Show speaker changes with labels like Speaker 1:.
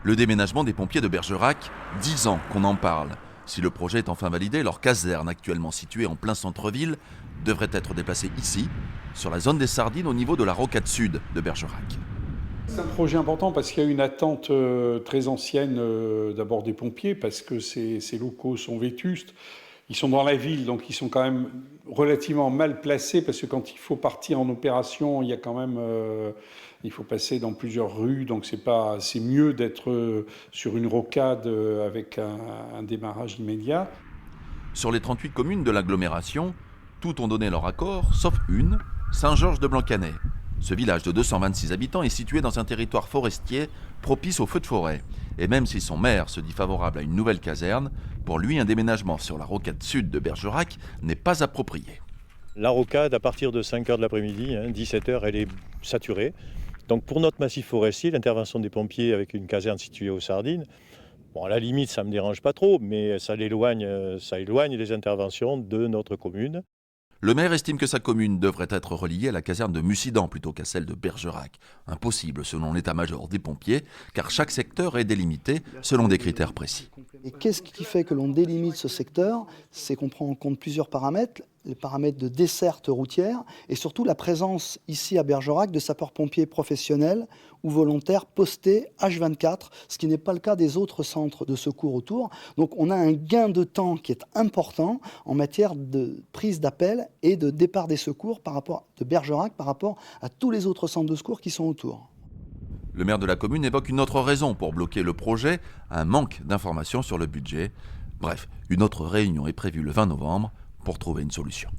Speaker 1: Le déménagement des pompiers de Bergerac, 10 ans qu'on en parle. Si le projet est enfin validé, leur caserne, actuellement située en plein centre-ville, devrait être déplacée ici, sur la zone des Sardines, au niveau de la rocade sud de Bergerac.
Speaker 2: C'est un projet important parce qu'il y a une attente très ancienne d'abord des pompiers, parce que ces locaux sont vétustes. Ils sont dans la ville, donc ils sont quand même relativement mal placés, parce que quand il faut partir en opération, il y a quand même, il faut passer dans plusieurs rues, donc c'est mieux d'être sur une rocade avec un démarrage immédiat.
Speaker 1: Sur les 38 communes de l'agglomération, toutes ont donné leur accord, sauf une, Saint-Georges-de-Blancanais. Ce village de 226 habitants est situé dans un territoire forestier propice aux feux de forêt. Et même si son maire se dit favorable à une nouvelle caserne, pour lui, un déménagement sur la rocade sud de Bergerac n'est pas approprié.
Speaker 3: La rocade, à partir de 5h de l'après-midi, 17h, elle est saturée. Donc pour notre massif forestier, l'intervention des pompiers avec une caserne située aux Sardines, bon, à la limite, ça ne me dérange pas trop, mais ça éloigne les interventions de notre commune.
Speaker 1: Le maire estime que sa commune devrait être reliée à la caserne de Mussidan plutôt qu'à celle de Bergerac. Impossible selon l'état-major des pompiers, car chaque secteur est délimité selon des critères précis.
Speaker 4: Et qu'est-ce qui fait que l'on délimite ce secteur? C'est qu'on prend en compte plusieurs paramètres, les paramètres de desserte routière et surtout la présence ici à Bergerac de sapeurs-pompiers professionnels ou volontaires postés H24, ce qui n'est pas le cas des autres centres de secours autour. Donc on a un gain de temps qui est important en matière de prise d'appel et de départ des secours de Bergerac par rapport à tous les autres centres de secours qui sont autour.
Speaker 1: Le maire de la commune évoque une autre raison pour bloquer le projet, un manque d'informations sur le budget. Bref, une autre réunion est prévue le 20 novembre pour trouver une solution.